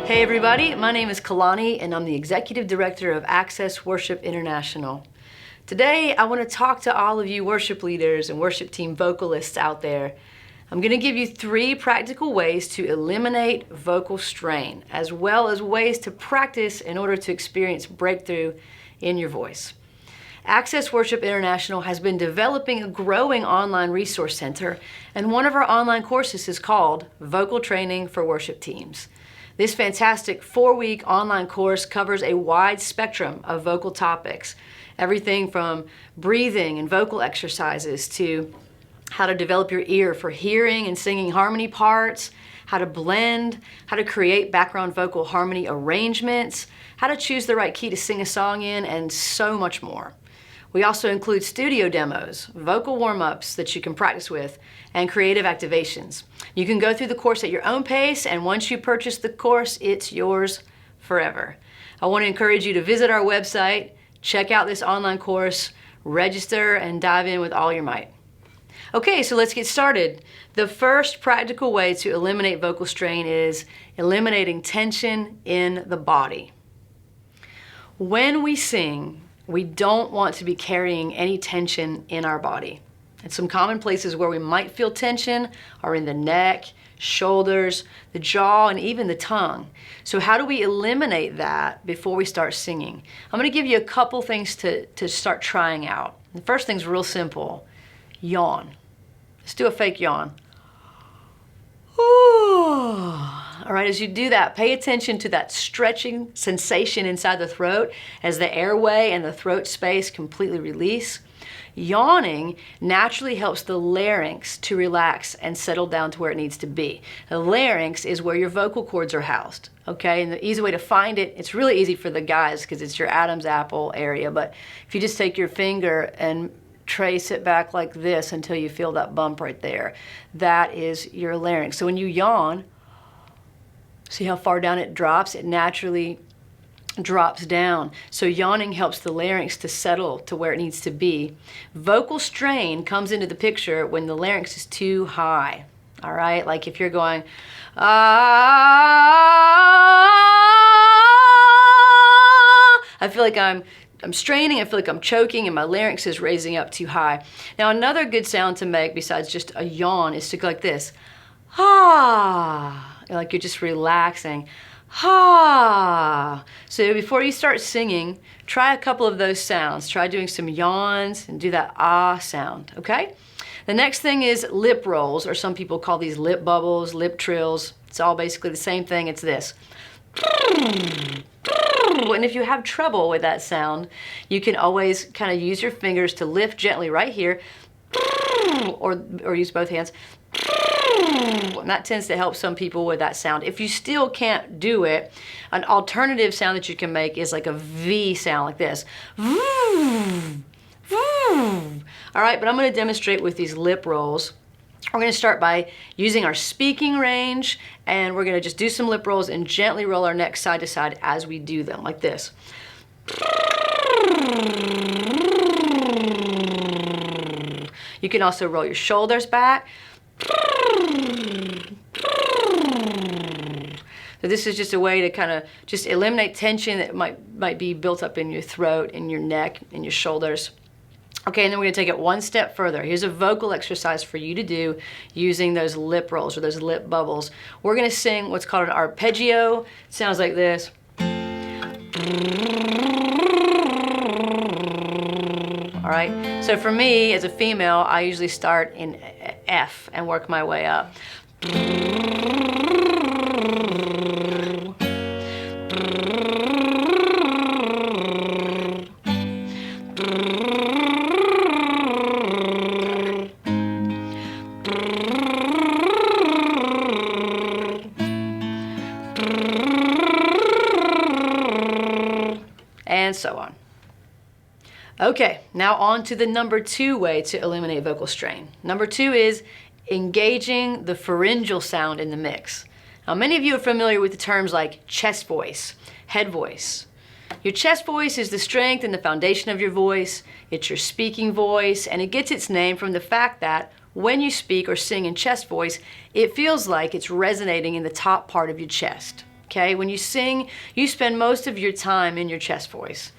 Hey everybody, my name is Kelanie and I'm the Executive Director of Access Worship International. Today I want to talk to all of you worship leaders and worship team vocalists out there. I'm going to give you 3 practical ways to eliminate vocal strain, as well as ways to practice in order to experience breakthrough in your voice. Access Worship International has been developing a growing online resource center, and one of our online courses is called Vocal Training for Worship Teams. This fantastic 4-week online course covers a wide spectrum of vocal topics, everything from breathing and vocal exercises to how to develop your ear for hearing and singing harmony parts, how to blend, how to create background vocal harmony arrangements, how to choose the right key to sing a song in, and so much more. We also include studio demos, vocal warm-ups that you can practice with, and creative activations. You can go through the course at your own pace, and once you purchase the course, it's yours forever. I want to encourage you to visit our website, check out this online course, register, and dive in with all your might. Okay, so let's get started. The first practical way to eliminate vocal strain is eliminating tension in the body. When we sing, we don't want to be carrying any tension in our body. And some common places where we might feel tension are in the neck, shoulders, the jaw, and even the tongue. So how do we eliminate that before we start singing? I'm going to give you a couple things to start trying out. The first thing's real simple. Yawn. Let's do a fake yawn. All right, as you do that, pay attention to that stretching sensation inside the throat as the airway and the throat space completely release. Yawning naturally helps the larynx to relax and settle down to where it needs to be. The larynx is where your vocal cords are housed, okay? And the easy way to find it, it's really easy for the guys because it's your Adam's apple area, but if you just take your finger and trace it back like this until you feel that bump right there, that is your larynx. So when you yawn, see how far down it drops? It naturally drops down. So yawning helps the larynx to settle to where it needs to be. Vocal strain comes into the picture when the larynx is too high. All right, like if you're going, I feel like I'm straining, I feel like I'm choking, and my larynx is raising up too high. Now another good sound to make besides just a yawn is to go like this. Like you're just relaxing. So before you start singing, try a couple of those sounds. Try doing some yawns and do that ah sound, okay? The next thing is lip rolls, or some people call these lip bubbles, lip trills. It's all basically the same thing. It's this. And if you have trouble with that sound, you can always kind of use your fingers to lift gently right here, or use both hands. And that tends to help some people with that sound. If you still can't do it, an alternative sound that you can make is like a V sound like this. All right, but I'm going to demonstrate with these lip rolls. We're going to start by using our speaking range, and we're going to just do some lip rolls and gently roll our neck side to side as we do them, like this. You can also roll your shoulders back. So this is just a way to kind of just eliminate tension that might be built up in your throat, in your neck, in your shoulders. Okay, and then we're going to take it one step further. Here's a vocal exercise for you to do using those lip rolls or those lip bubbles. We're going to sing what's called an arpeggio. It sounds like this. All right, so for me as a female, I usually start in F and work my way up. And so on. Okay, now on to the number 2 way to eliminate vocal strain. Number 2 is engaging the pharyngeal sound in the mix. Now, many of you are familiar with the terms like chest voice, head voice. Your chest voice is the strength and the foundation of your voice. It's your speaking voice, and it gets its name from the fact that when you speak or sing in chest voice, it feels like it's resonating in the top part of your chest. okay? When you sing, you spend most of your time in your chest voice.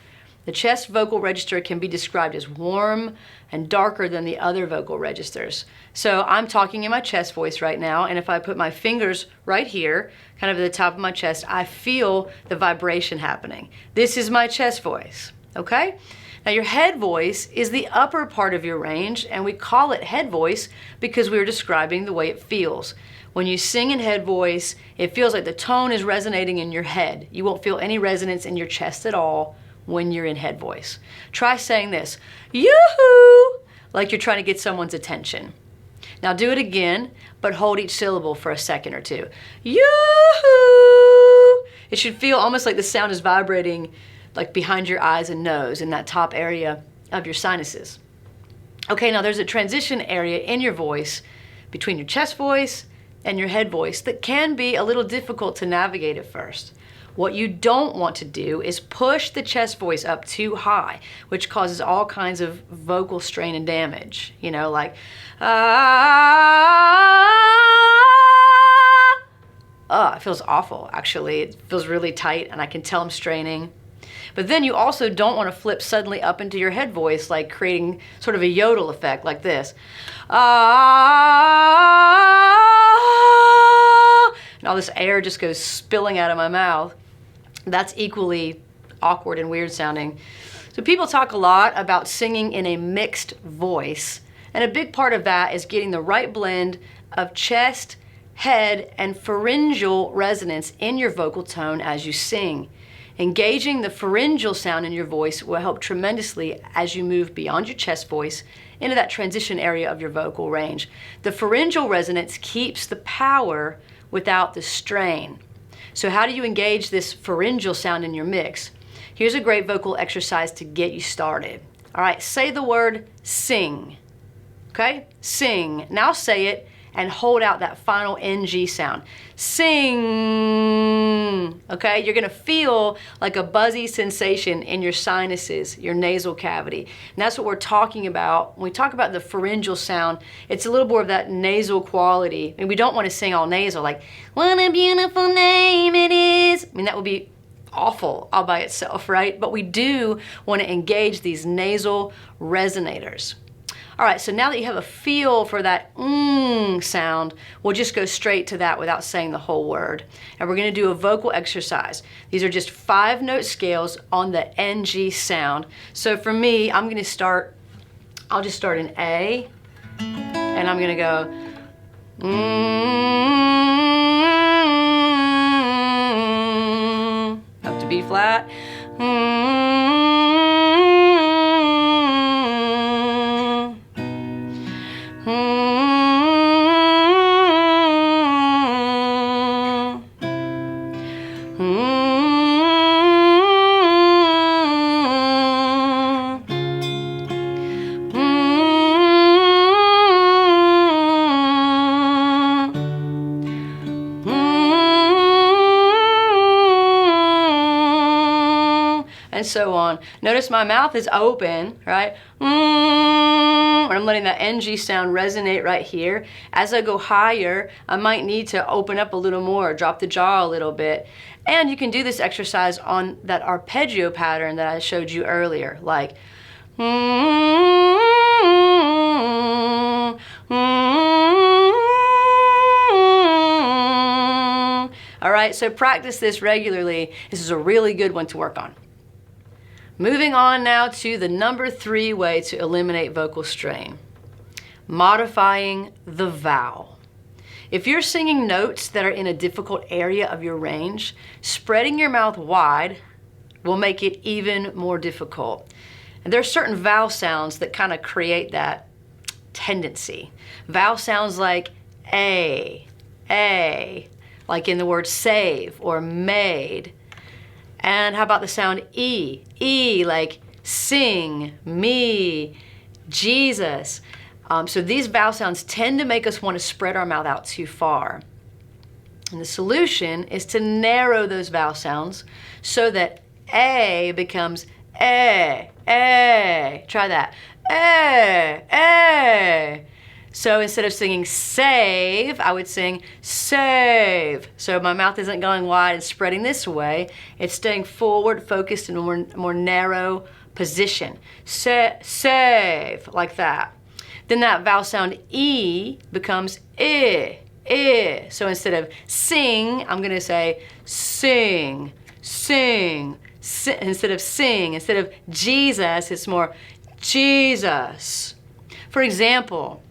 The chest vocal register can be described as warm and darker than the other vocal registers. So I'm talking in my chest voice right now, and if I put my fingers right here, kind of at the top of my chest, I feel the vibration happening. This is my chest voice, okay? Now your head voice is the upper part of your range, and we call it head voice because we were describing the way it feels. When you sing in head voice, it feels like the tone is resonating in your head. You won't feel any resonance in your chest at all when you're in head voice. Try saying this, yoo-hoo, like you're trying to get someone's attention. Now do it again, but hold each syllable for a second or two. Yoo-hoo! It should feel almost like the sound is vibrating like behind your eyes and nose in that top area of your sinuses. Okay, now there's a transition area in your voice between your chest voice and your head voice that can be a little difficult to navigate at first. What you don't want to do is push the chest voice up too high, which causes all kinds of vocal strain and damage. You know, like, it feels awful, actually. It feels really tight, and I can tell I'm straining. But then you also don't want to flip suddenly up into your head voice, like creating sort of a yodel effect like this. And all this air just goes spilling out of my mouth. That's equally awkward and weird sounding. So people talk a lot about singing in a mixed voice, and a big part of that is getting the right blend of chest, head, and pharyngeal resonance in your vocal tone as you sing. Engaging the pharyngeal sound in your voice will help tremendously as you move beyond your chest voice into that transition area of your vocal range. The pharyngeal resonance keeps the power without the strain. So how do you engage this pharyngeal sound in your mix? Here's a great vocal exercise to get you started. All right, say the word sing. Okay, sing. Now say it and hold out that final NG sound. Sing. Okay, you're gonna feel like a buzzy sensation in your sinuses, your nasal cavity. And that's what we're talking about. When we talk about the pharyngeal sound, it's a little more of that nasal quality. And we don't want to sing all nasal, like, what a beautiful name it is. I mean, that would be awful all by itself, right? But we do want to engage these nasal resonators. All right, so now that you have a feel for that sound, we'll just go straight to that without saying the whole word. And we're gonna do a vocal exercise. These are just 5-note scales on the NG sound. So for me, I'll just start in A, and I'm gonna go, up to B flat, and so on. Notice my mouth is open, right? And I'm letting that NG sound resonate right here. As I go higher, I might need to open up a little more, drop the jaw a little bit. And you can do this exercise on that arpeggio pattern that I showed you earlier, like all right, so practice this regularly. This is a really good one to work on. Moving on now to the number 3 way to eliminate vocal strain, modifying the vowel. If you're singing notes that are in a difficult area of your range, spreading your mouth wide will make it even more difficult. And there are certain vowel sounds that kind of create that tendency. Vowel sounds like A, like in the word save or made. And how about the sound E? E, like sing, me, Jesus. So these vowel sounds tend to make us want to spread our mouth out too far. And the solution is to narrow those vowel sounds so that A becomes A. Try that. A. So instead of singing save, I would sing save. So my mouth isn't going wide and spreading this way. It's staying forward, focused in a more narrow position. Save, like that. Then that vowel sound E becomes I. So instead of sing, I'm going to say sing, sing. Instead of sing, instead of Jesus, it's more Jesus. For example,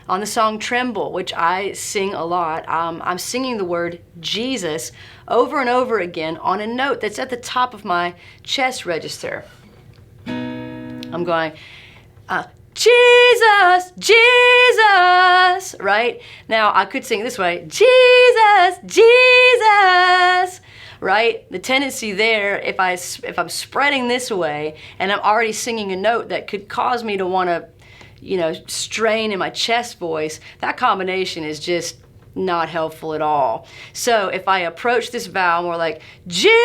on the song Tremble, which I sing a lot, I'm singing the word Jesus over and over again on a note that's at the top of my chest register. I'm going, Jesus, Jesus, right? Now I could sing this way, Jesus, Jesus, right? The tendency there, if I'm spreading this way and I'm already singing a note that could cause me to want to, strain in my chest voice, that combination is just not helpful at all. So if I approach this vowel more like Jesus,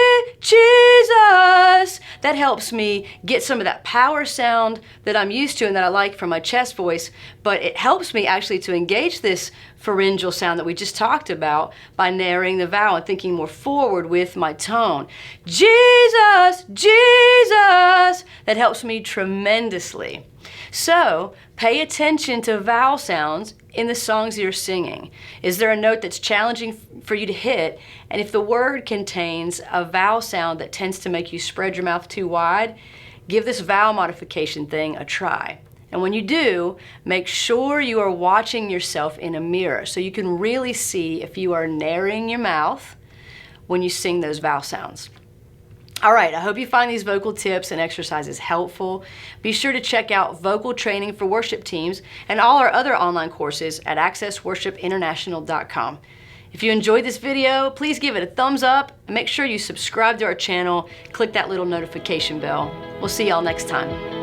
that helps me get some of that power sound that I'm used to and that I like from my chest voice, but it helps me actually to engage this pharyngeal sound that we just talked about by narrowing the vowel and thinking more forward with my tone. Jesus, Jesus, that helps me tremendously. So pay attention to vowel sounds in the songs you're singing. Is there a note that's challenging for you to hit? And if the word contains a vowel sound that tends to make you spread your mouth too wide, give this vowel modification thing a try. And when you do, make sure you are watching yourself in a mirror so you can really see if you are narrowing your mouth when you sing those vowel sounds. All right, I hope you find these vocal tips and exercises helpful. Be sure to check out vocal training for worship teams and all our other online courses at accessworshipinternational.com. If you enjoyed this video, please give it a thumbs up and make sure you subscribe to our channel, click that little notification bell. We'll see y'all next time.